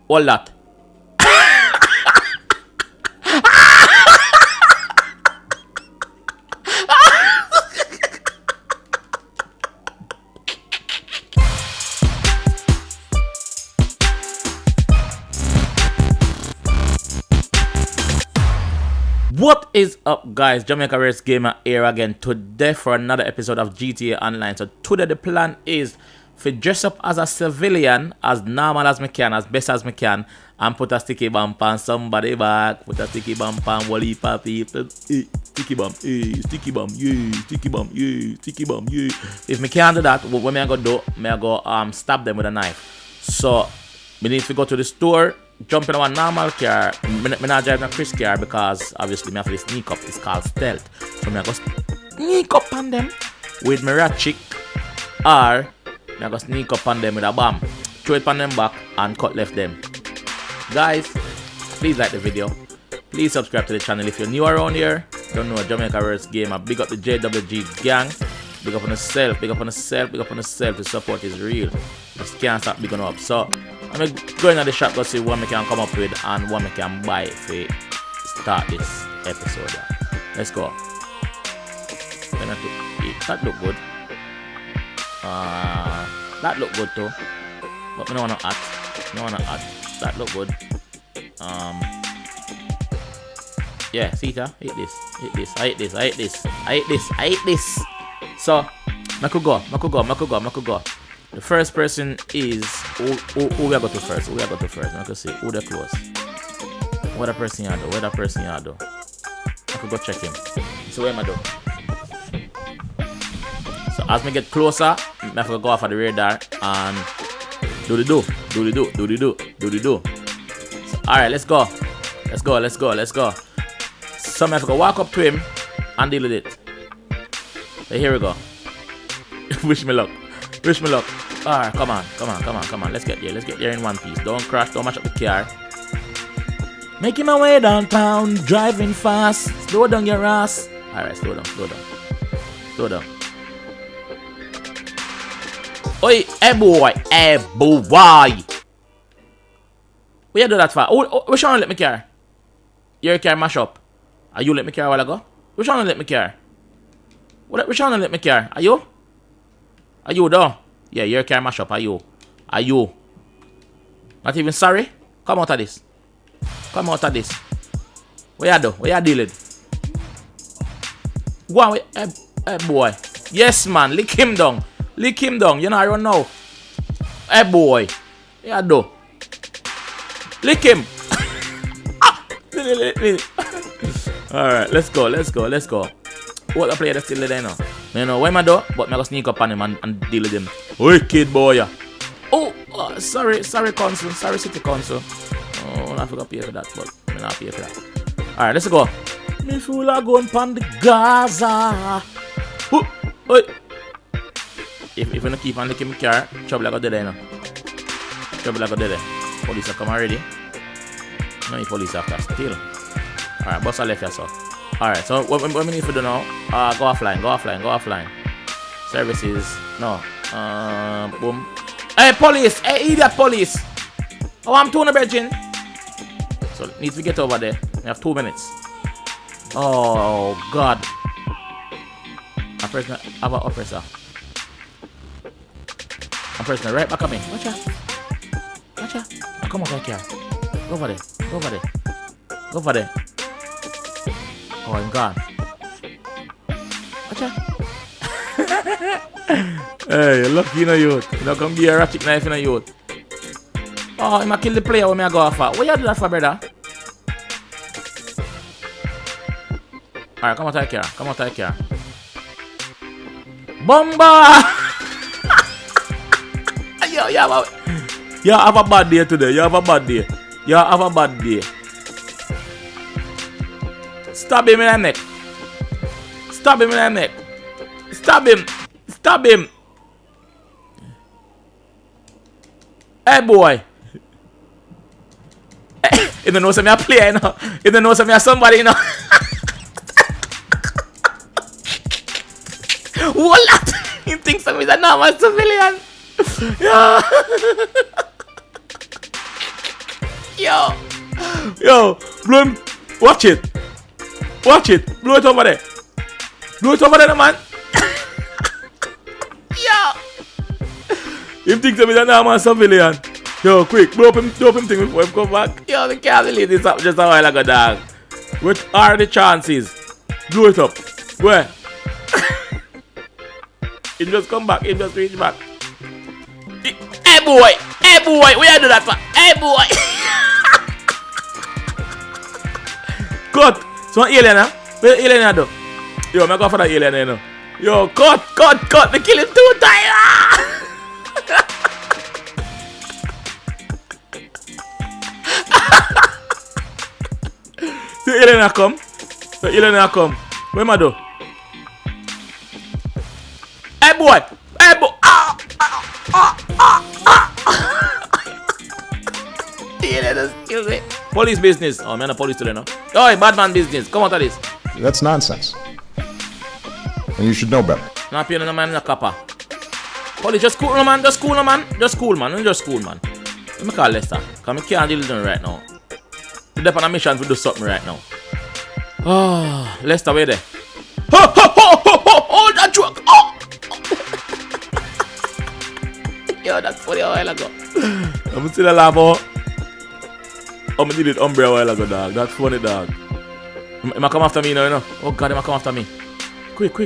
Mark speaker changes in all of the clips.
Speaker 1: All that. What is up, guys? JAMAICA'S Gamer here again today for another episode of GTA Online. So today the plan is to dress up as a civilian as normal as me can, as best as me can, and put a sticky bump on somebody back. Put a sticky bump on Wally Papi. Sticky bump, sticky bump, sticky bump, sticky bump, If me can't do that, what me I go do? Me I go stab them with a knife. So me need to go to the store. Jump in a normal car. Me not drive a Chris car because obviously me have to sneak up. It's called stealth. So me I go sneak up on them with my rat chick, or me I go sneak up on them with a bomb, throw it on them back and cut left them. Guys, please like the video. Please subscribe to the channel if you're new around here. Don't know JAMAICA'S Gamer. Big up the JWG gang. Big up on yourself. Big up on yourself. Big up on yourself. The support is real. Just can't stop bigging up. So I'm going to the shop to see what I can come up with and what I can buy if we start this episode. Let's go. That look good. That look good too. But I don't want to add. That look good. Yeah, see that? I hate this. So I could go. The first person is who we go to first. I can see who they close. What a person you do. I could go check him. So where am I do? So as me get closer, I have to go off of the radar and do the do. So, alright, let's go. So I have to go walk up to him and deal with it. So here we go. Wish me luck. Alright, come on. Let's get there in one piece. Don't crash, don't mash up the car. Making my way downtown, driving fast. Slow down your ass. Alright, slow down. Oi, hey boy. What you do that for? Which one let me car? Your car mash up. Are you let me car a while ago? Which one let me car? Which one let me car? Are you though? Yeah, your car mash up. Are you? Not even sorry? Come out of this. What you do? What you dealing? Go on, hey boy. Yes man, lick him down. You know I don't know. Hey boy. What you do? Lick him. Alright, let's go. What the player that's still there now? You know, where am I do? But I go sneak up on him and deal with him. Wicked boy. Oh, sorry, council. Sorry, city council. Oh, I forgot to pay for that, but I'm not pay for that. Alright, let's go. Me fool are going pan the Gaza. Oi. If you don't keep on licking my car, trouble I got there now. Police are come already. No, the police after still. Alright, boss I left yourself. Alright, so what we need to do now? Go offline. Services. No. Boom. Hey, police! Hey, idiot police! Oh, I'm doing a virgin. So, need to get over there. We have 2 minutes. Oh, God. I'm pressing right back at me. Watch out. Now, come over here. Go over there. Oh, I'm gone. Watch out. Hey, you're lucky, you know, youth. You know, come be a ratchet knife, you know, youth. Oh, I'm gonna kill the player when I go off. What you do that for, brother? Alright, come out of here. Bomba! You have a bad day today. Stab him in the neck. Stab him. Hey boy. You don't know some me player, you know. You don't know some me somebody, you know. What? You think some is a normal civilian? Yeah. Yo, blow him. Watch it. Blow it over there. Man. Yo. Him thinks he's a normal civilian. Yo, quick, blow up him thing before he come back. Yo, we can't believe this up just a while ago, dog. What are the chances? Blow it up. Where? He just come back. He just reach back. Hey boy, where you do that for? Hey boy. Cut. So what alien, huh? Where the alien do? Yo, I go for that alien, you know. Yo, cut. They kill him 2 times. The alien come. Where am I do? Hey boy. The alien is kill me. Police business. Oh, man, the police today, no? Oh, bad man business. Come out of this.
Speaker 2: That's nonsense. And you should know better.
Speaker 1: Not paying no man in a copper. Police, just cool, man. Just cool, man. Let me call Lester. Because I can't deal with them right now. We're on a mission to do something right now. Oh, Lester, where there? Hold that truck. Oh. Yo, that's funny a while ago. I'm still alive, oh. I did it umbrella a while ago, dog. That's funny, dog. He might come after me now, you know. Oh, God, he might come after me. Quick. Call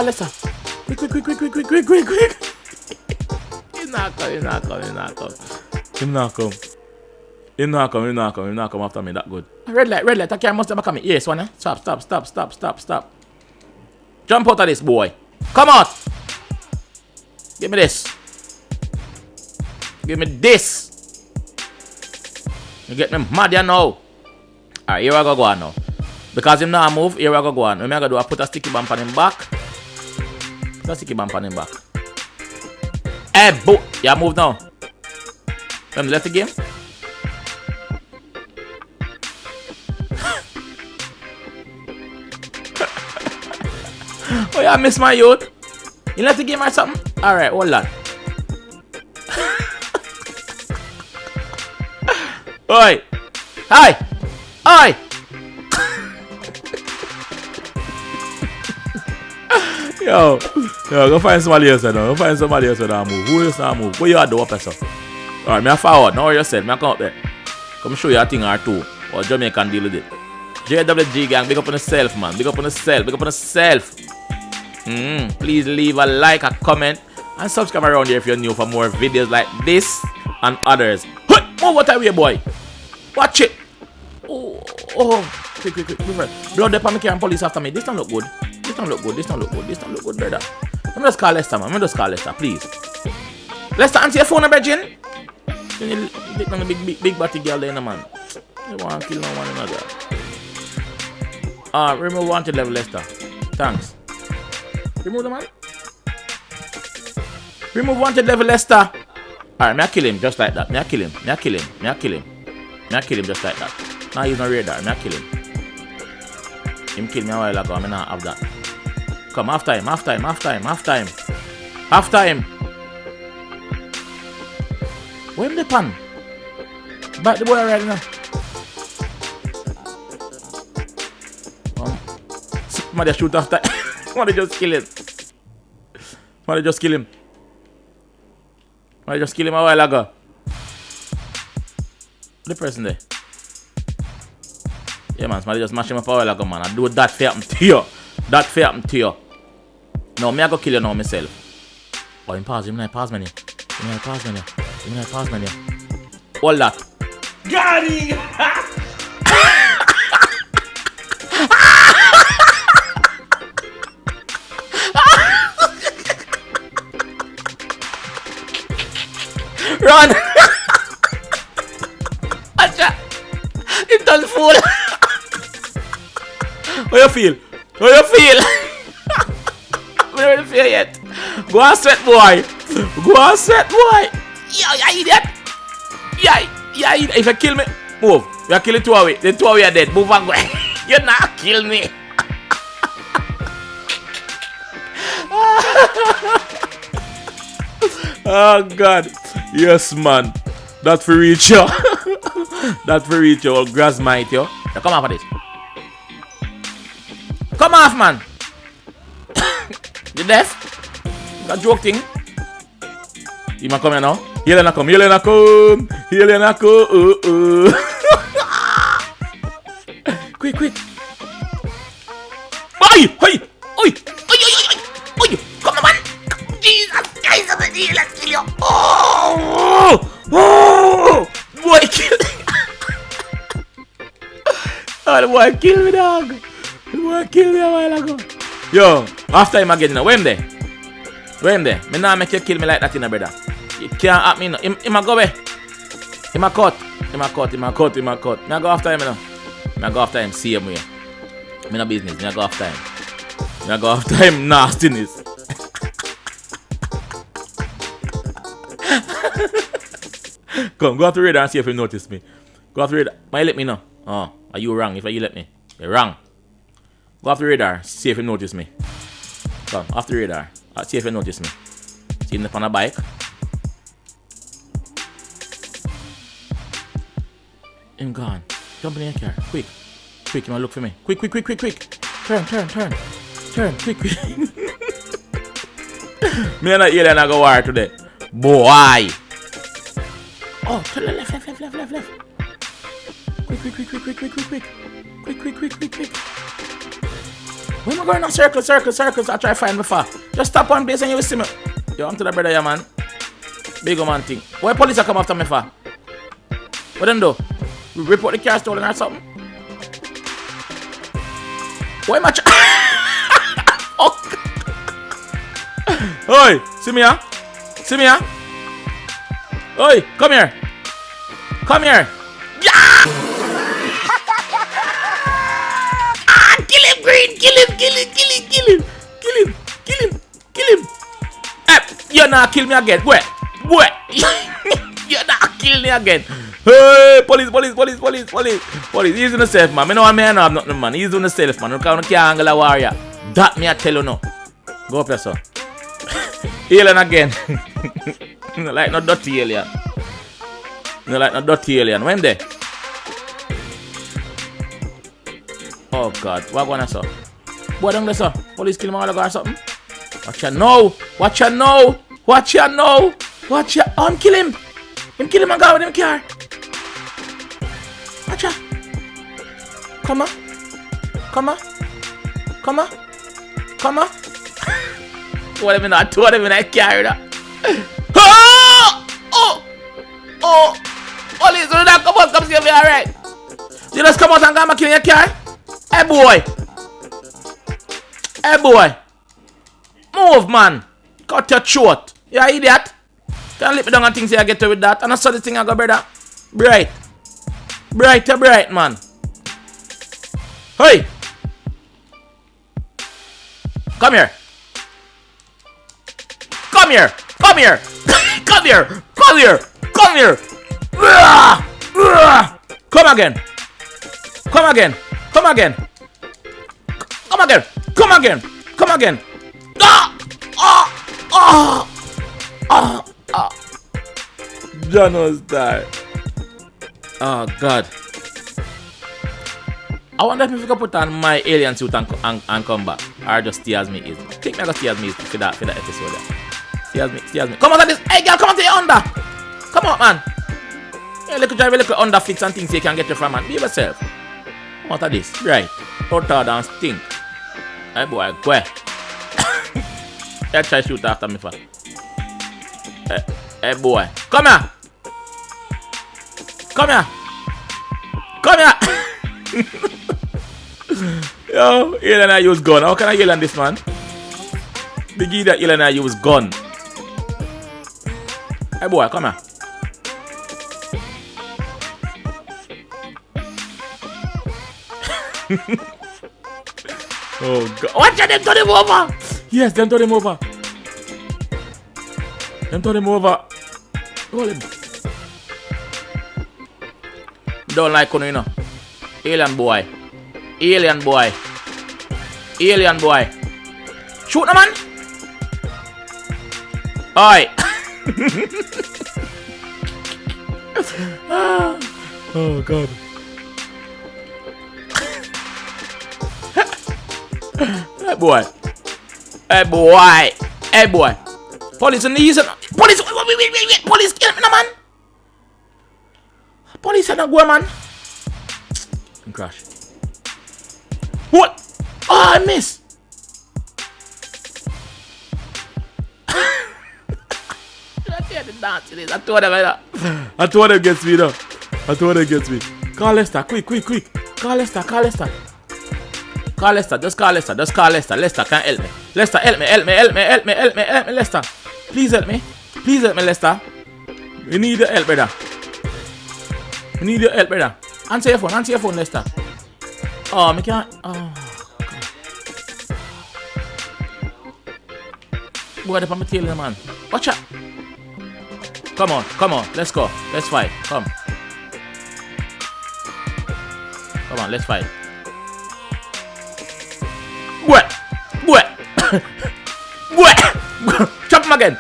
Speaker 1: Lester. Quick. He's not come after me that good. Red light. I can't must have coming. Yes, one. Stop. Jump out of this, boy. Come out. Give me this. You get me mad here now. Alright, here I go on now. Because him now move, here I go on. What I do, I put a sticky bump on him back. Hey, boo! Yeah, move now. Left the game. Oh, yeah, I miss my youth. You left the game or something? Alright, hold on. Oi! Hi! Oi! Yo, go find somebody else now. Move. Who else now move? Where you at the upper so? Alright, me a forward. Now you said, me a come up there. Come show you a thing or two. Or Jamaican deal with it. JWG gang, big up on yourself, man. Big up on yourself. Please leave a like, a comment, and subscribe around here if you're new for more videos like this and others. Move out of here, boy. Watch it. Oh. Quick. Blood up on me and police after me. This don't look good, brother. Let me just call Lester, man. Please. Lester, answer your phone, Virgin. You little big body girl there, man. You want to kill no one another. Remove wanted level, Lester. Thanks. Remove the man. Remove wanted level, Lester. Alright, me I kill him just like that. Me I kill him just like that. Now he's not radar. Me I kill him. Him kill me a while ago. I not have that. Come, half time. Where him the pan? Back the boy right now. Somebody shoot after. Somebody just kill him. Somebody just kill him a while ago. The person there. Yeah, man. Somebody just mash him up a while ago, man. I do that for happen to you. No, me I go kill you now myself. Oh, him pause me. All that.
Speaker 3: Got him!
Speaker 1: Run! Acha! It done fool! How you feel? I don't feel yet. Go and sweat, boy. Yo, you idiot. Yeah, if you kill me, move. You kill it 2 away. The 2 away are dead. Move and go. You not kill me. Oh, God. Yes, man. That's for reach, yo. That's for reach, yo. Grass might, yo. Now come off of this. Come off, man. You deaf? That joke thing. You might come here now. Helena come. Quick. Oi! Come on, man! Jesus Christ, I'm gonna kill you! Oh! Boy, kill me! Oh, the boy kill me, dog! The boy kill me a while ago. Yo, after him again, where him there? Me nah make you kill me like that, brother. You can't at me, no. Him a go away. Him a cut. Me I go after him, I go after him, see him here. Me no business, me I go after him. Me I go after him nastiness. Come, go after radar and see if you notice me. Go after radar. Why you let me know? Oh, are you wrong if you let me? You're wrong. Go after radar, see if you notice me. Come, after radar. See if you notice me. See him on a bike. Him gone. Jump in your car. Quick, you wanna look for me. Quick. Turn. Quick. Me and that alien I go war today. Boy. Oh, to the left. Quick. Where am I going on? Circles. I try to find me far. Just stop one place and you will see me. Yo, I'm to the brother, yeah, man. Big man thing. Why police are come after me for? What them do? We report the car stolen or something? Why am I Oi, see me here? Oi, come here. Yeah! Kill him, Green! Kill him! You not kill me again. Boy. You not kill me again. Hey, police. He's in the safe, man. I know a man have nothing, man. He's in the safe, man. You can't angle a warrior. That me I tell you no. Go up here, sir. Alien again. Like no dirty alien. When there? Oh God, what going on, sir? Boy, down there, sir. Police kill him all or something. Watch ya know. Oh, him kill him. Him kill him and go with him car. Watch ya. Come on. Two of them in that car. Oh! Police, do not come out, come save me, alright? You just come out and come kill your car? Hey boy! Move, man! Cut your throat! You idiot! Can't let me down and things here get away with that. And I saw this thing I go, brother. Bright, man. Hey! Come here! Come again. Jono's died. Oh God. I wonder if you can put on my alien suit and come back, or just stay as me is. I think I got stay as me is for that episode. Stay as me. Come on, this. Hey girl, come on to your under. Come on, man. Yeah, drive a little under fix and things so you can get you from, man. Be yourself. What are this? Right. Out and stink. Hey boy, go ahead. Let's try shoot after me for. Hey boy. Come here. Yo, alien I use gun. How can I yell on this, man? Big idiot alien I use gun. Hey boy, come here. Oh God. Watch them turn him over. Yes, them turn him over. Hold him. Don't like you know. Alien boy. Shoot the man. Oi. Oh God. Hey boy. Hey boy. Hey boy. Police in the east. Police. Wait. Police kill me, no, man. Police not go, man. Crash. What? Oh, I missed. I told them against me though. I told them against me. Call Lester, quick. Call Lester. Call Lester, just call Lester. Lester can't help me. Lester, help me, Lester. Please help me, Lester. We need your help, brother. Answer your phone, Lester. Oh, me can't. Oh, God. Boy, I'm telling you, man. Watch out. Come on. Let's go. Let's fight. Come on, let's fight. Boy. Chop him again.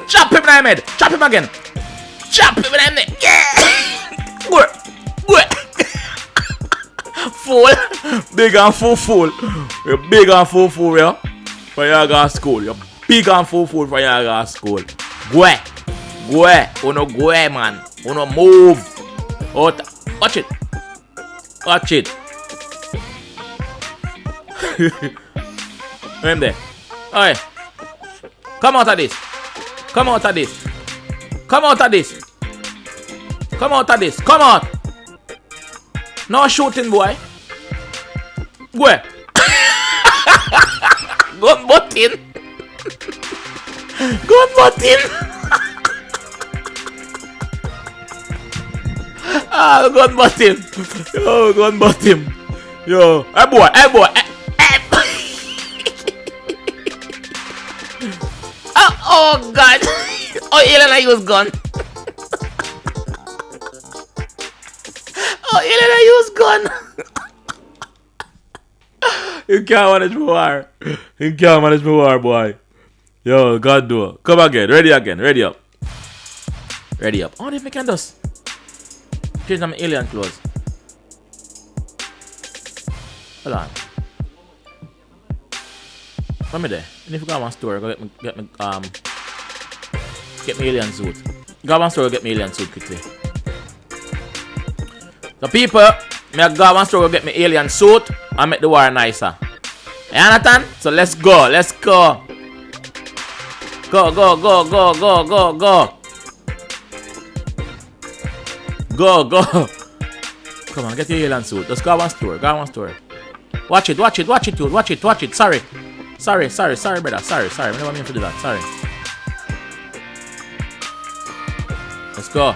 Speaker 1: Chop him in the head. Chop him again. Yeah. Boy. Fool. Big and fool. You're big and fool, yeah. For your guys' school. You're big and fool for your guys' school. Go. Uno go, man. Uno move. Watch it. Remember there. Alright. Come out of this. Come out. No shooting, boy. Go. Gun button. Gun button. Yo, hey boy. Oh God. Oh, Elena use gun. You can't manage my war, boy. Yo, God do it. Come again. Ready up. Oh, if we can just change some alien clothes. Hold on. Come me there. And if you go one store, go get me alien suit. Go one store, get me alien suit quickly. So people, me go one store, get me alien suit and make the war nicer. You understand? So let's go. Go. Come on, get your alien suit. Just go one store. Watch it. Sorry, brother. Sorry. I never mean to do that. Sorry. Let's go.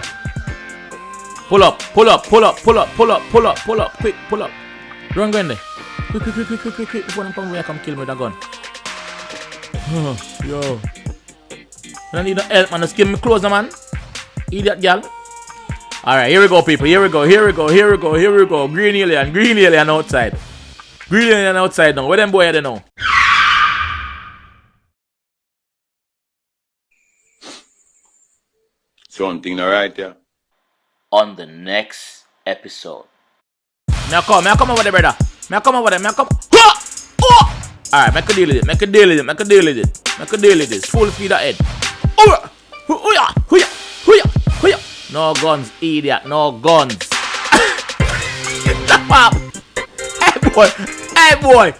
Speaker 1: Pull up. Quick, pull up. Run, go in there. Quick. Before them come here, come kill me with a gun. Yo. I don't need no help, man. Just give me clothes, man. Idiot girl. Alright, here we go, people. Here we go. Green alien outside. Now. Where them boy are they now?
Speaker 3: Something alright, yeah.
Speaker 1: On the next episode. May I come over there, brother. Alright, make a deal with it. Full speed ahead. No guns, idiot. No guns. Stop up. Hey boy.